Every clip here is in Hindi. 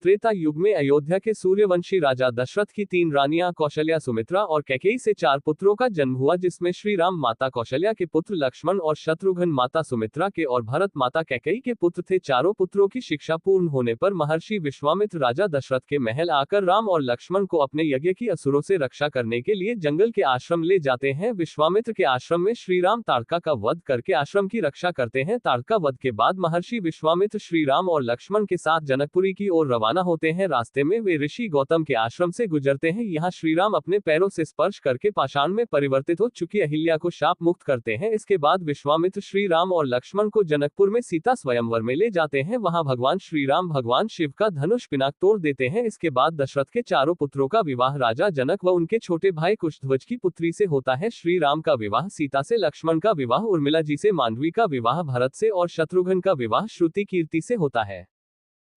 त्रेता युग में अयोध्या के सूर्यवंशी राजा दशरथ की 3 रानियां कौशल्या, सुमित्रा और कैकेयी से 4 पुत्रों का जन्म हुआ, जिसमें श्री राम माता कौशल्या के पुत्र लक्ष्मण और शत्रुघ्न माता सुमित्रा के और भरत माता कैकेयी के पुत्र थे। चारों पुत्रों की शिक्षा पूर्ण होने पर महर्षि विश्वामित्र राजा दशरथ के महल आकर राम और लक्ष्मण को अपने यज्ञ की असुरों से रक्षा करने के लिए जंगल के आश्रम ले जाते हैं। विश्वामित्र के आश्रम में श्री राम ताड़का का वध करके आश्रम की रक्षा करते हैं। ताड़का वध के बाद महर्षि विश्वामित्र श्री राम और लक्ष्मण के साथ जनकपुरी की ओर रवाना होते हैं। रास्ते में वे ऋषि गौतम के आश्रम से गुजरते हैं। यहाँ श्री राम अपने पैरों से स्पर्श करके पाषाण में परिवर्तित हो चुकी अहिल्या को शाप मुक्त करते हैं। इसके बाद विश्वामित्र श्री राम और लक्ष्मण को जनकपुर में सीता स्वयंवर में ले जाते हैं। वहां भगवान श्री राम भगवान शिव का धनुष पिनाक तोड़ देते हैं। इसके बाद दशरथ के चारों पुत्रों का विवाह राजा जनक व उनके छोटे भाई कुशध्वज की पुत्री से होता है। श्री राम का विवाह सीता से, लक्ष्मण का विवाह उर्मिला जी से, मांडवी का विवाह भरत से और शत्रुघ्न का विवाह श्रुति कीर्ति से होता है।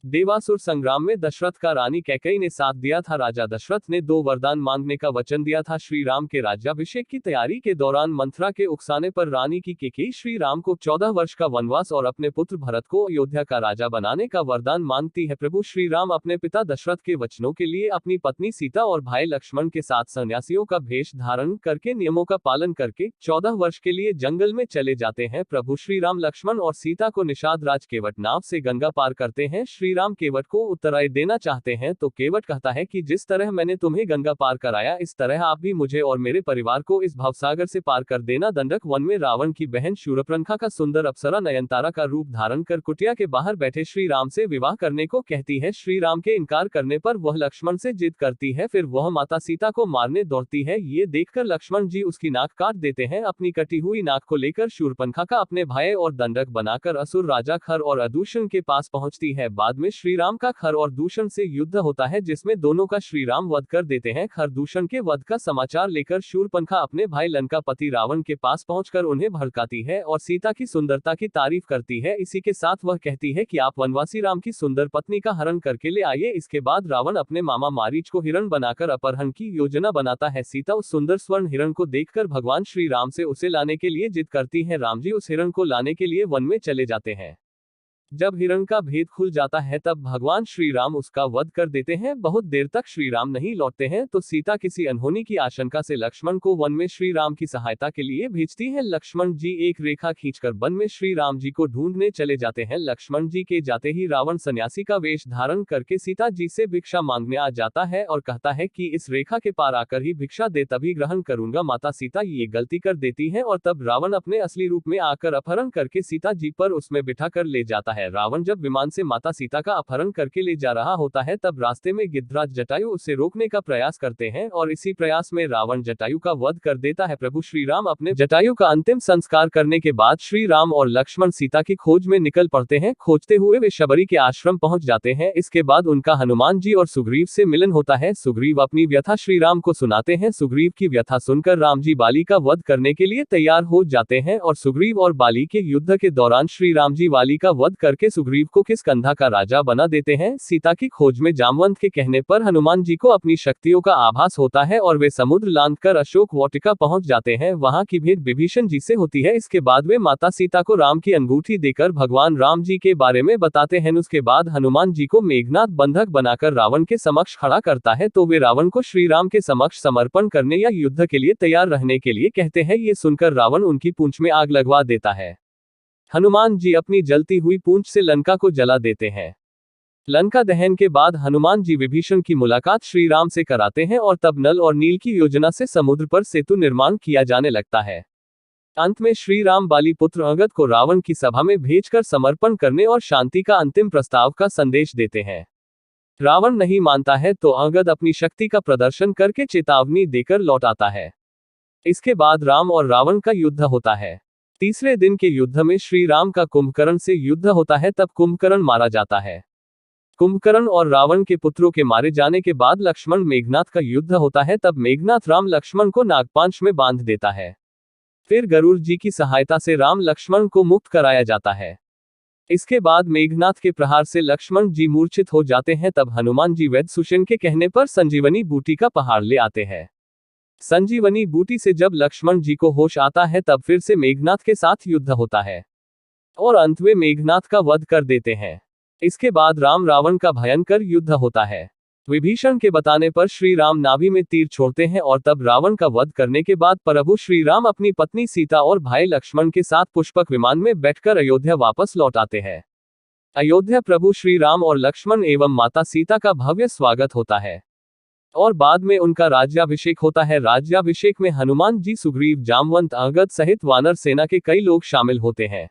देवासुर संग्राम में दशरथ का रानी कैकेयी ने साथ दिया था। राजा दशरथ ने 2 वरदान मांगने का वचन दिया था। श्री राम के राज्याभिषेक की तैयारी के दौरान मंथरा के उकसाने पर रानी की कैकेयी श्री राम को 14 वर्ष का वनवास और अपने पुत्र भरत को अयोध्या का राजा बनाने का वरदान मांगती है। प्रभु श्री राम अपने पिता दशरथ के वचनों के लिए अपनी पत्नी सीता और भाई लक्ष्मण के साथ सन्यासियों का भेष धारण करके नियमों का पालन करके 14 वर्ष के लिए जंगल में चले जाते हैं। प्रभु श्री राम लक्ष्मण और सीता को निषाद राज केवट नाव से गंगा पार करते हैं। श्री राम केवट को उत्तराय देना चाहते हैं तो केवट कहता है कि जिस तरह मैंने तुम्हें गंगा पार कराया, इस तरह आप भी मुझे और मेरे परिवार को इस भवसागर से पार कर देना। दंडक वन में रावण की बहन शूर्पणखा का सुंदर अप्सरा नयनतारा का रूप धारण कर कुटिया के बाहर बैठे श्री राम से विवाह करने को कहती है। श्री राम के इनकार करने पर वह लक्ष्मण से जिद करती है। फिर वह माता सीता को मारने दौड़ती है। ये देखकर लक्ष्मण जी उसकी नाक काट देते हैं। अपनी कटी हुई नाक को लेकर शूर्पणखा का अपने भाई और दंडक बनाकर असुर राजा खर और अदूषण के पास पहुंचती है। बाद में श्री राम का खर और दूषण से युद्ध होता है, जिसमें दोनों का श्री राम वध कर देते हैं। खर दूषण के वध का समाचार लेकर शूर्पणखा अपने भाई लंकापति रावण के पास पहुंचकर उन्हें भड़काती है और सीता की सुंदरता की तारीफ करती है। इसी के साथ वह कहती है कि आप वनवासी राम की सुंदर पत्नी का हरण करके ले आइए। इसके बाद रावण अपने मामा मारीच को हिरण बनाकर अपहरण की योजना बनाता है। सीता उस सुंदर स्वर्ण हिरण को देखकर भगवान श्री राम से उसे लाने के लिए जिद करती है। राम जी उस हिरण को लाने के लिए वन में चले जाते हैं। जब हिरण का भेद खुल जाता है तब भगवान श्री राम उसका वध कर देते हैं। बहुत देर तक श्री राम नहीं लौटते हैं तो सीता किसी अनहोनी की आशंका से लक्ष्मण को वन में श्री राम की सहायता के लिए भेजती है। लक्ष्मण जी एक रेखा खींचकर वन में श्री राम जी को ढूंढने चले जाते हैं। लक्ष्मण जी के जाते ही रावण सन्यासी का वेश धारण करके सीता जी से भिक्षा मांगने आ जाता है और कहता है कि इस रेखा के पार आकर ही भिक्षा दे, तभी ग्रहण करूंगा। माता सीता ये गलती कर देती है और तब रावण अपने असली रूप में आकर अपहरण करके सीता जी पर उसमें बिठा कर ले जाता है। रावण जब विमान से माता सीता का अपहरण करके ले जा रहा होता है तब रास्ते में गिद्धराज जटायु उसे रोकने का प्रयास करते हैं और इसी प्रयास में रावण जटायु का वध कर देता है। प्रभु श्री राम अपने जटायु का अंतिम संस्कार करने के बाद श्री राम और लक्ष्मण सीता की खोज में निकल पड़ते हैं। खोजते हुए वे शबरी के आश्रम पहुंच जाते हैं। इसके बाद उनका हनुमान जी और सुग्रीव से मिलन होता है। सुग्रीव अपनी व्यथा श्री राम को सुनाते हैं। सुग्रीव की व्यथा सुनकर राम जी बाली का वध करने के लिए तैयार हो जाते हैं और सुग्रीव और बाली के युद्ध के दौरान श्री राम जी बाली का वध करके सुग्रीव को किष्किंधा का राजा बना देते हैं। सीता की खोज में जामवंत के कहने पर हनुमान जी को अपनी शक्तियों का आभास होता है और वे समुद्र लांघ कर अशोक वाटिका पहुंच जाते हैं। वहां की भेंट विभीषण जी से होती है। इसके बाद वे माता सीता को राम की अंगूठी देकर भगवान राम जी के बारे में बताते हैं। उसके बाद हनुमान जी को मेघनाथ बंधक बनाकर रावण के समक्ष खड़ा करता है तो वे रावण को श्री राम के समक्ष समर्पण करने या युद्ध के लिए तैयार रहने के लिए कहते हैं। ये सुनकर रावण उनकी पूंछ में आग लगवा देता है। हनुमान जी अपनी जलती हुई पूंछ से लंका को जला देते हैं। लंका दहन के बाद हनुमान जी विभीषण की मुलाकात श्री राम से कराते हैं और तब नल और नील की योजना से समुद्र पर सेतु निर्माण किया जाने लगता है। अंत में श्री राम बाली पुत्र अंगद को रावण की सभा में भेजकर समर्पण करने और शांति का अंतिम प्रस्ताव का संदेश देते हैं। रावण नहीं मानता है तो अंगद अपनी शक्ति का प्रदर्शन करके चेतावनी देकर लौट आता है। इसके बाद राम और रावण का युद्ध होता है। तीसरे दिन के युद्ध में श्री राम का कुंभकर्ण से युद्ध होता है। तब कुंभकर्ण मारा जाता है। कुंभकर्ण और रावण के पुत्रों के मारे जाने के बाद लक्ष्मण मेघनाथ का युद्ध होता है। तब मेघनाथ राम लक्ष्मण को नागपाश में बांध देता है। फिर गरुड़ जी की सहायता से राम लक्ष्मण को मुक्त कराया जाता है। इसके बाद मेघनाथ के प्रहार से लक्ष्मण जी मूर्छित हो जाते हैं। तब हनुमान जी वैद्य सुषेण के कहने पर संजीवनी बूटी का पहाड़ ले आते हैं। संजीवनी बूटी से जब लक्ष्मण जी को होश आता है तब फिर से मेघनाथ के साथ युद्ध होता है और अंत में मेघनाथ का वध कर देते हैं। इसके बाद राम रावण का भयंकर युद्ध होता है। विभीषण के बताने पर श्री राम नाभि में तीर छोड़ते हैं और तब रावण का वध करने के बाद प्रभु श्री राम अपनी पत्नी सीता और भाई लक्ष्मण के साथ पुष्पक विमान में बैठकर अयोध्या वापस लौट आते हैं। अयोध्या प्रभु श्री राम और लक्ष्मण एवं माता सीता का भव्य स्वागत होता है और बाद में उनका राज्याभिषेक होता है। राज्याभिषेक में हनुमान जी, सुग्रीव, जामवंत, अंगद सहित वानर सेना के कई लोग शामिल होते हैं।